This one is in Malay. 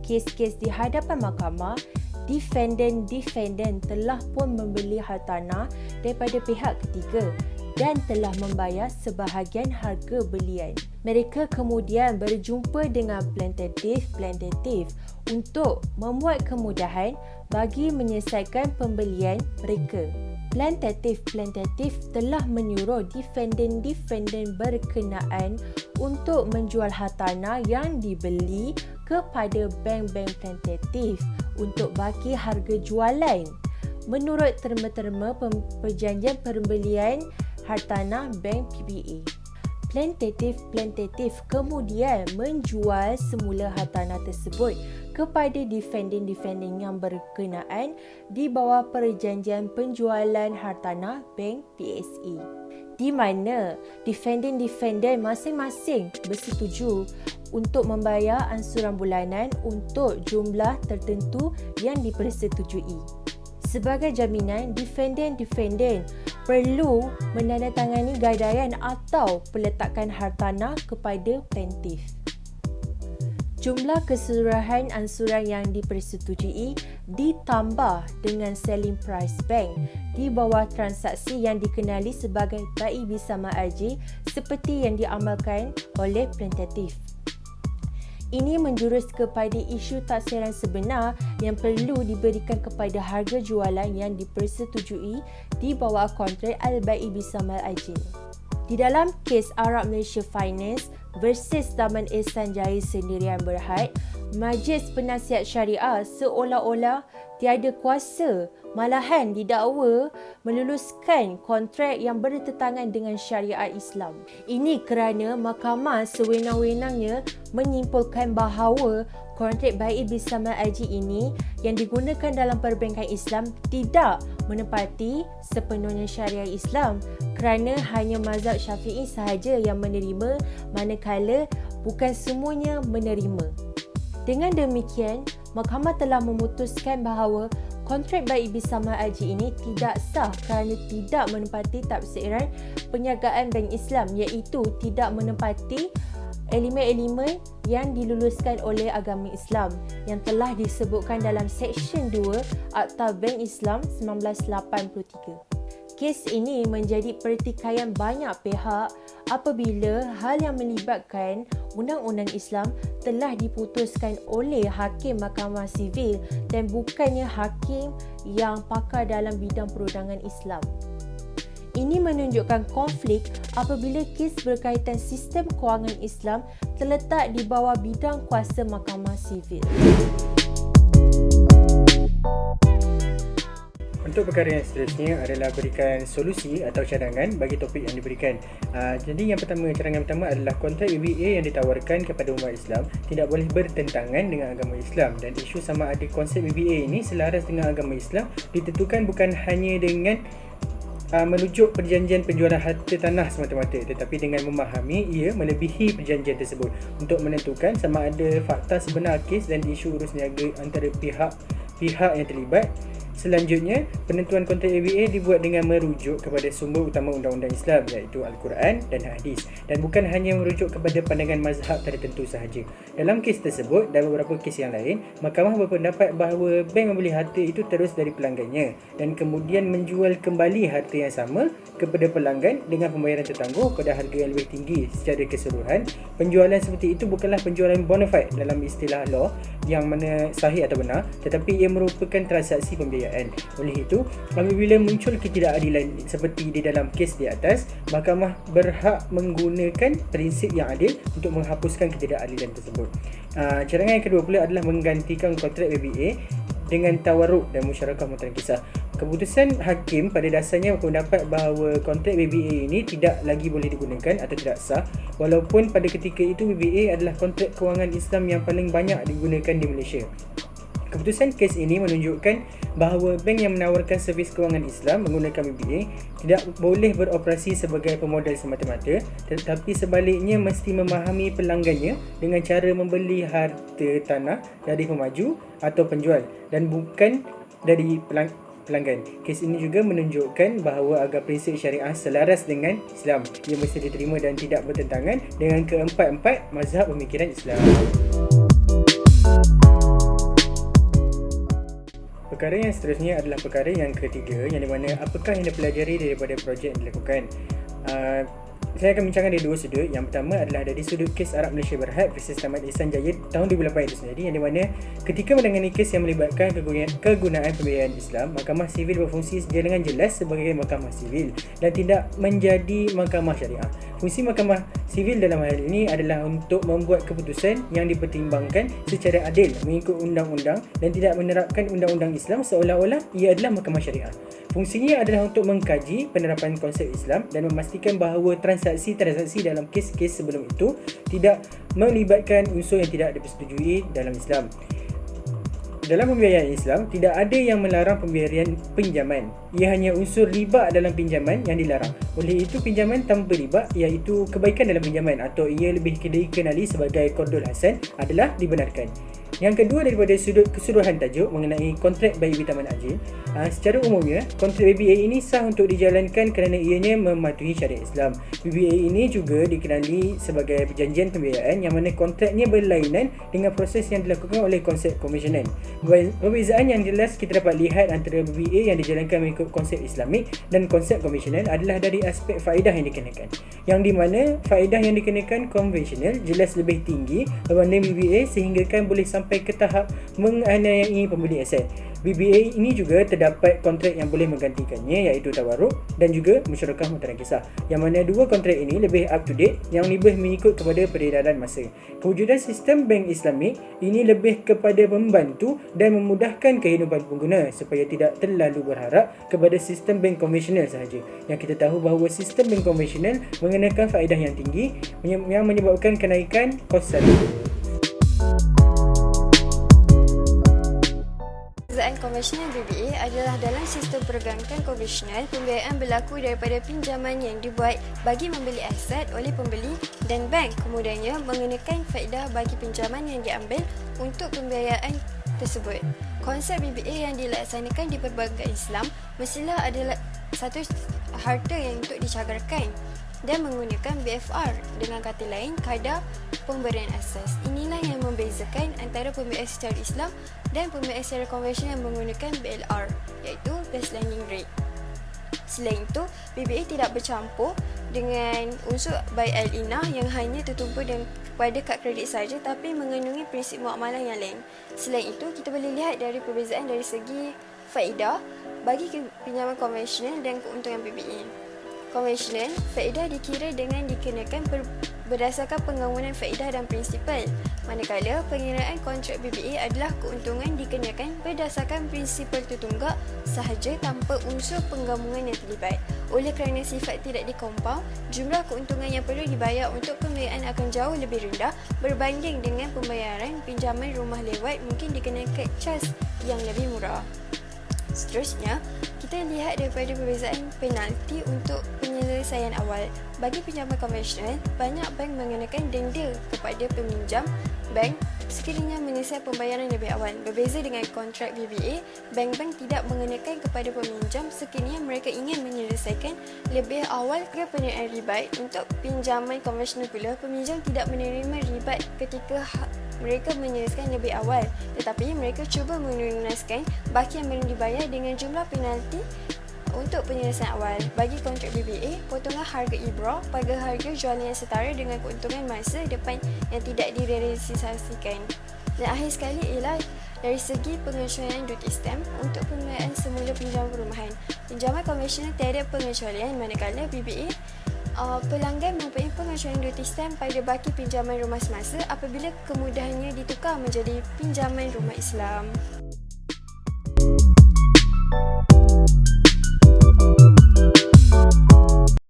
kes-kes di hadapan mahkamah, defendant telah pun membeli hartanah daripada pihak ketiga dan telah membayar sebahagian harga belian. Mereka kemudian berjumpa dengan plaintiff untuk membuat kemudahan bagi menyelesaikan pembelian mereka. Plaintiff telah menyuruh defendant berkenaan untuk menjual hartanah yang dibeli kepada bank-bank plaintiff untuk bagi harga jualan menurut terma-terma perjanjian pembelian hartanah bank PPA. Plaintiff kemudian menjual semula hartanah tersebut kepada defendant yang berkenaan di bawah perjanjian penjualan hartanah bank PSE, di mana defendant masing-masing bersetuju untuk membayar ansuran bulanan untuk jumlah tertentu yang dipersetujui. Sebagai jaminan, defendant perlu menandatangani gadaian atau peletakan hartanah kepada plaintiff. Jumlah keseluruhan ansuran yang dipersetujui ditambah dengan selling price bank di bawah transaksi yang dikenali sebagai bai bersama AJ seperti yang diamalkan oleh plaintiff. Ini menjurus kepada isu taksiran sebenar yang perlu diberikan kepada harga jualan yang dipersetujui di bawah kontrak al-bai bersama AJ. Di dalam kes Arab Malaysia Finance versus Taman Ehsan Jaya Sendirian Berhad, Majlis Penasihat Syariah seolah-olah tiada kuasa, malahan didakwa meluluskan kontrak yang bertentangan dengan syariat Islam. Ini kerana mahkamah sewenang-wenangnya menyimpulkan bahawa kontrak bai bersama AJ ini yang digunakan dalam perbankan Islam tidak menepati sepenuhnya syariat Islam kerana hanya mazhab Syafi'i sahaja yang menerima manakala bukan semuanya menerima. Dengan demikian, mahkamah telah memutuskan bahawa kontrak bai bersama AJ ini tidak sah kerana tidak menepati tafsiran perniagaan bank Islam, iaitu tidak menepati elemen-elemen yang diluluskan oleh agama Islam yang telah disebutkan dalam Seksyen 2 Akta Bank Islam 1983. Kes ini menjadi pertikaian banyak pihak apabila hal yang melibatkan undang-undang Islam telah diputuskan oleh hakim mahkamah sivil dan bukannya hakim yang pakar dalam bidang perundangan Islam. Ini menunjukkan konflik apabila kes berkaitan sistem kewangan Islam terletak di bawah bidang kuasa mahkamah sivil. Untuk perkara yang seterusnya adalah berikan solusi atau cadangan bagi topik yang diberikan. Jadi cadangan pertama adalah kontrak BBA yang ditawarkan kepada umat Islam tidak boleh bertentangan dengan agama Islam, dan isu sama ada konsep BBA ini selaras dengan agama Islam ditentukan bukan hanya dengan merujuk perjanjian penjualan harta tanah semata-mata, tetapi dengan memahami ia melebihi perjanjian tersebut untuk menentukan sama ada fakta sebenar kes dan isu urus niaga antara pihak yang terlibat. Selanjutnya, penentuan kontrak ABA dibuat dengan merujuk kepada sumber utama undang-undang Islam, iaitu Al-Quran dan Hadis, dan bukan hanya merujuk kepada pandangan mazhab tertentu sahaja. Dalam kes tersebut dan beberapa kes yang lain, mahkamah berpendapat bahawa bank membeli harta itu terus dari pelanggannya dan kemudian menjual kembali harta yang sama kepada pelanggan dengan pembayaran tertangguh pada harga yang lebih tinggi. Secara keseluruhan, penjualan seperti itu bukanlah penjualan bona fide dalam istilah law yang mana sahih atau benar, tetapi ia merupakan transaksi pembiayaan. Oleh itu, apabila muncul ketidakadilan seperti di dalam kes di atas, mahkamah berhak menggunakan prinsip yang adil untuk menghapuskan ketidakadilan tersebut. Cadangan yang kedua pula adalah menggantikan kontrak BBA dengan tawarruk dan musyarakah mutlak kisah. Keputusan hakim pada dasarnya berpendapat bahawa kontrak BBA ini tidak lagi boleh digunakan atau tidak sah, walaupun pada ketika itu BBA adalah kontrak kewangan Islam yang paling banyak digunakan di Malaysia. Keputusan kes ini menunjukkan bahawa bank yang menawarkan servis kewangan Islam menggunakan BBA tidak boleh beroperasi sebagai pemodal semata-mata, tetapi sebaliknya mesti memahami pelanggannya dengan cara membeli harta tanah dari pemaju atau penjual dan bukan dari pelanggan. Kes ini juga menunjukkan bahawa agar prinsip syariah selaras dengan Islam, ia mesti diterima dan tidak bertentangan dengan keempat-empat mazhab pemikiran Islam. Perkara yang seterusnya adalah perkara yang ketiga, yang di mana apakah yang dipelajari daripada projek yang dilakukan. Saya akan bincangkan dari dua sudut. Yang pertama adalah dari sudut kes Arab Malaysia Berhad versus Taman Ihsan Jaya tahun 2008 itu sendiri, yang di mana ketika menangani kes yang melibatkan kegunaan pembiayaan Islam, Mahkamah Sivil berfungsi dengan jelas sebagai Mahkamah Sivil dan tidak menjadi Mahkamah Syariah. Fungsi Mahkamah Sivil dalam hal ini adalah untuk membuat keputusan yang dipertimbangkan secara adil mengikut undang-undang dan tidak menerapkan undang-undang Islam seolah-olah ia adalah Mahkamah Syariah. Fungsinya adalah untuk mengkaji penerapan konsep Islam dan memastikan bahawa transaksi-transaksi dalam kes-kes sebelum itu tidak melibatkan unsur yang tidak dipersetujui dalam Islam. Dalam pembiayaan Islam, tidak ada yang melarang pembiayaan pinjaman. Ia hanya unsur riba dalam pinjaman yang dilarang. Oleh itu, pinjaman tanpa riba, iaitu kebaikan dalam pinjaman atau ia lebih dikenali sebagai qardul hasan, adalah dibenarkan. Yang kedua, daripada sudut keseluruhan tajuk mengenai kontrak BIB Taman Ajin, secara umumnya kontrak BBA ini sah untuk dijalankan kerana ianya mematuhi syariat Islam. BBA ini juga dikenali sebagai perjanjian pembiayaan yang mana kontraknya berlainan dengan proses yang dilakukan oleh konsep komisionan. Perbezaan yang jelas kita dapat lihat antara BBA yang dijalankan mengikut konsep Islamik dan konsep komisionan adalah dari aspek faedah yang dikenakan, yang di mana faedah yang dikenakan konvensional jelas lebih tinggi berbanding BBA sehinggakan boleh sampai ke tahap menganiayai pembeli aset. BBA ini juga terdapat kontrak yang boleh menggantikannya, iaitu tawarruk dan juga musyarakah mutaran kisah, yang mana dua kontrak ini lebih up to date, yang lebih mengikut kepada peredaran masa. Kewujudan sistem bank Islamik ini lebih kepada membantu dan memudahkan kehidupan pengguna supaya tidak terlalu berharap kepada sistem bank konvensional sahaja, yang kita tahu bahawa sistem bank konvensional mengenakan faedah yang tinggi yang menyebabkan kenaikan kos salari. Perbezaan konvensional BBA adalah dalam sistem perbankan konvensional, pembiayaan berlaku daripada pinjaman yang dibuat bagi membeli aset oleh pembeli dan bank kemudiannya mengenakan faedah bagi pinjaman yang diambil untuk pembiayaan tersebut. Konsep BBA yang dilaksanakan di perbankan Islam mestilah adalah satu harta yang untuk dicagarkan dan menggunakan BFR, dengan kata lain kadar pemberian asas. Inilah yang membezakan antara pembiayaan secara Islam dan pembiayaan secara konvensional yang menggunakan BLR, iaitu Base Lending Rate. Selain itu, BBA tidak bercampur dengan unsur buy al-inah yang hanya tertumpu pada kad kredit saja, tapi mengandungi prinsip muamalah yang lain. Selain itu, kita boleh lihat dari perbezaan dari segi faedah bagi pinjaman konvensional dan keuntungan BBA. Konvensional, faedah dikira dengan dikenakan berdasarkan penggabungan faedah dan prinsipal, manakala pengiraan kontrak BBA adalah keuntungan dikenakan berdasarkan prinsipal tertunggak sahaja tanpa unsur penggabungan yang terlibat. Oleh kerana sifat tidak dikompaun, jumlah keuntungan yang perlu dibayar untuk pembiayaan akan jauh lebih rendah berbanding dengan pembayaran pinjaman rumah lewat mungkin dikenakan cas yang lebih murah. Seterusnya, kita lihat daripada perbezaan penalti untuk penyelesaian awal. Bagi pinjaman konvensional, banyak bank mengenakan denda kepada peminjam bank sekiranya menyelesaikan pembayaran lebih awal. Berbeza dengan kontrak BBA, bank-bank tidak mengenakan kepada peminjam sekiranya mereka ingin menyelesaikan lebih awal ke penerimaan ribat. Untuk pinjaman konvensional pula, peminjam tidak menerima ribat ketika mereka menyelesaikan lebih awal, tetapi mereka cuba melunaskan baki yang belum dibayar dengan jumlah penalti untuk penyelesaian awal. Bagi kontrak BBA, potongan harga ibrah pada harga jualan yang setara dengan keuntungan masa depan yang tidak direalisasikan. Dan akhir sekali ialah dari segi pengecualian duty stamp untuk pembiayaan semula pinjaman perumahan. Pinjaman konvensional tiada pengecualian, manakala BBA pelanggan mempunyai pengecualian duty stamp pada baki pinjaman rumah semasa apabila kemudahannya ditukar menjadi pinjaman rumah Islam.